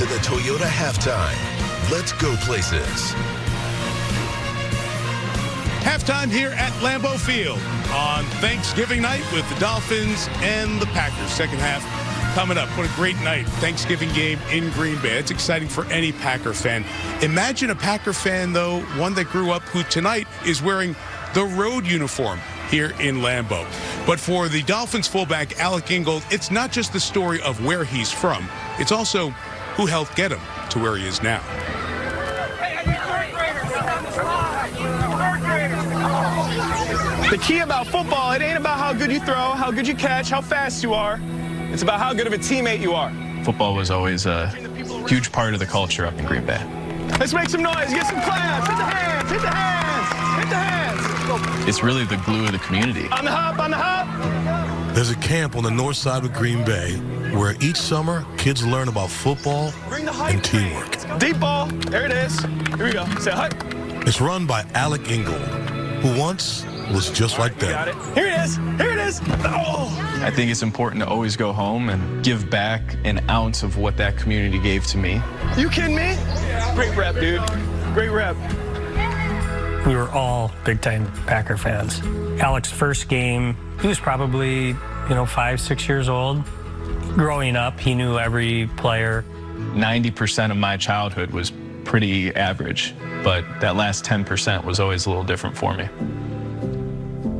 to the Toyota Halftime. Let's go places. Halftime here at Lambeau Field on Thanksgiving night with the Dolphins and the Packers. Second half coming up. What a great night. Thanksgiving game in Green Bay. It's exciting for any Packer fan. Imagine a Packer fan, though, one that grew up who tonight is wearing the road uniform here in Lambeau. But for the Dolphins fullback, Alec Ingold, it's not just the story of where he's from. It's also who helped get him to where he is now. The key about football, it ain't about how good you throw, how good you catch, how fast you are. It's about how good of a teammate you are. Football was always a huge part of the culture up in Green Bay. Let's make some noise, get some claps, hit the hands, hit the hands, hit the hands. It's really the glue of the community. On the hop, on the hop. There's a camp on the north side of Green Bay where each summer kids learn about football and teamwork. Deep ball, there it is. Here we go, say hi. It's run by Alec Ingold, who once was just like that. Got it. Here it is, here it is. Oh. I think it's important to always go home and give back an ounce of what that community gave to me. You kidding me? Great rep, dude. Great rep. We were all big-time Packer fans. Alec's first game, he was probably, 5, 6 years old. Growing up, he knew every player. 90% of my childhood was pretty average, but that last 10% was always a little different for me.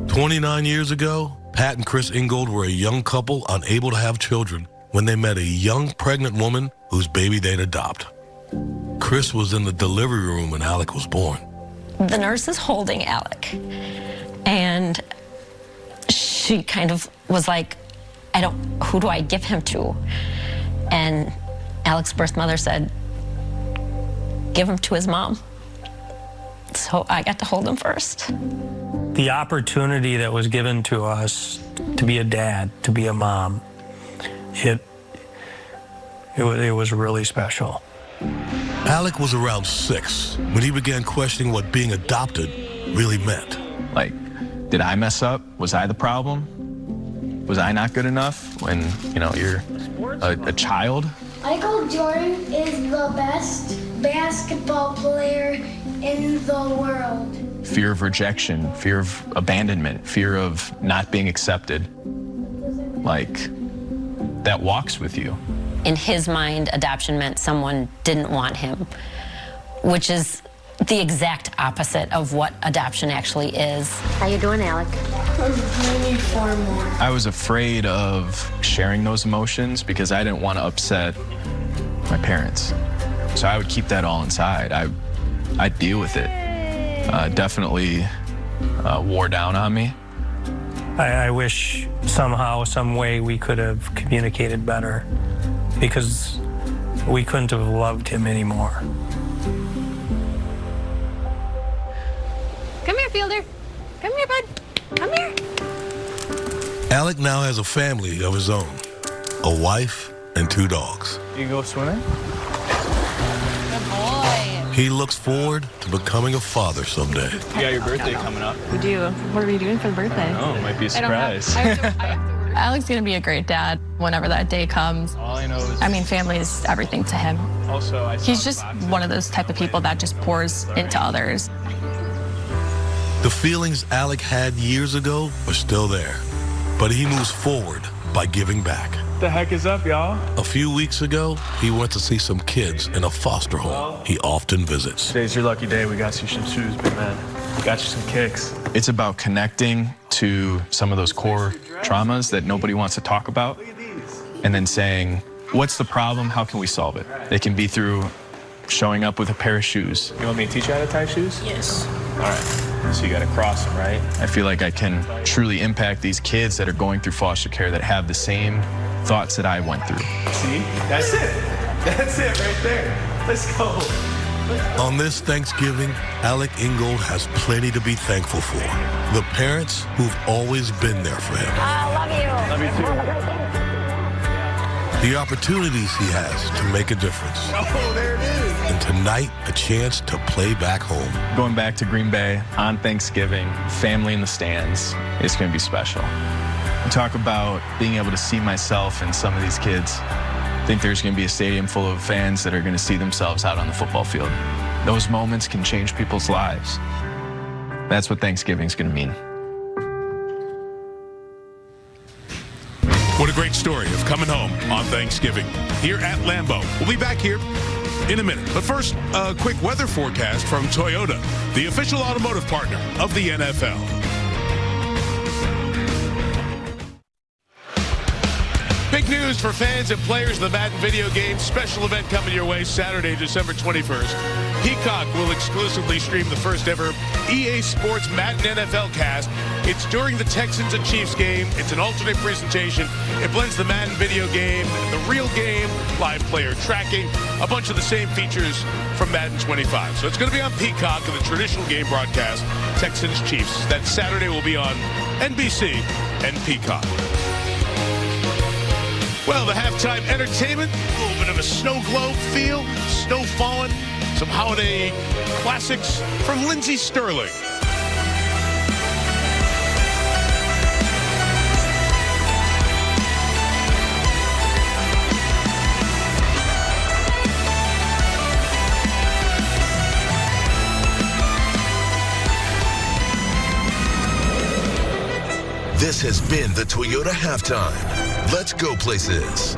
29 years ago, Pat and Chris Ingold were a young couple unable to have children when they met a young pregnant woman whose baby they'd adopt. Chris was in the delivery room when Alec was born. The nurse is holding Alec, and she kind of was like, who do I give him to? And Alec's birth mother said, give him to his mom. So I got to hold him first. The opportunity that was given to us to be a dad, to be a mom, it was really special. Alec was around 6 when he began questioning what being adopted really meant. Like, did I mess up? Was I the problem? Was I not good enough when, you're a child? Michael Jordan is the best basketball player in the world. Fear of rejection, fear of abandonment, fear of not being accepted. Like, that walks with you. In his mind, adoption meant someone didn't want him, which is the exact opposite of what adoption actually is. How you doing, Alec? I need 4 more. I was afraid of sharing those emotions because I didn't want to upset my parents. So I would keep that all inside. I'd deal with it. Definitely wore down on me. I wish somehow, some way we could have communicated better because we couldn't have loved him anymore. Come here, Fielder. Come here, bud. Come here. Alec now has a family of his own, a wife and 2 dogs. You go swimming? Good boy. He looks forward to becoming a father someday. You got your birthday coming up. We do. What are we doing for the birthday? Oh, it might be a surprise. Alec's going to be a great dad whenever that day comes. All I know is... family is everything to him. Also, He's just one of those type of people that just pours into others. The feelings Alec had years ago are still there, but he moves forward by giving back. What the heck is up, y'all? A few weeks ago, he went to see some kids in a foster home he often visits. Today's your lucky day. We got you some shoes, big man. We got you some kicks. It's about connecting to some of those core traumas that nobody wants to talk about, and then saying, what's the problem? How can we solve it? It can be through showing up with a pair of shoes. You want me to teach you how to tie shoes? Yes. All right. So you got to cross them, right? I feel like I can truly impact these kids that are going through foster care that have the same thoughts that I went through. See? That's it. That's it right there. Let's go. On this Thanksgiving, Alec Ingold has plenty to be thankful for. The parents who've always been there for him. I love you. Love you too. The opportunities he has to make a difference. Oh, there it is. And tonight, a chance to play back home. Going back to Green Bay on Thanksgiving, family in the stands, it's going to be special. We talk about being able to see myself in some of these kids. I think there's going to be a stadium full of fans that are going to see themselves out on the football field. Those moments can change people's lives. That's what Thanksgiving's going to mean. What a great story of coming home on Thanksgiving here at Lambeau. We'll be back here in a minute. But first, a quick weather forecast from Toyota, the official automotive partner of the NFL. Big news for fans and players of the Madden video game. Special event coming your way Saturday, December 21st. Peacock will exclusively stream the first ever EA Sports Madden NFL cast. It's during the Texans and Chiefs game. It's an alternate presentation. It blends the Madden video game, the real game, live player tracking, a bunch of the same features from Madden 25. So it's going to be on Peacock in the traditional game broadcast, Texans Chiefs. That Saturday will be on NBC and Peacock. Well, the halftime entertainment, a little bit of a snow globe feel, snow falling, some holiday classics from Lindsey Sterling. This has been the Toyota Halftime. Let's go places.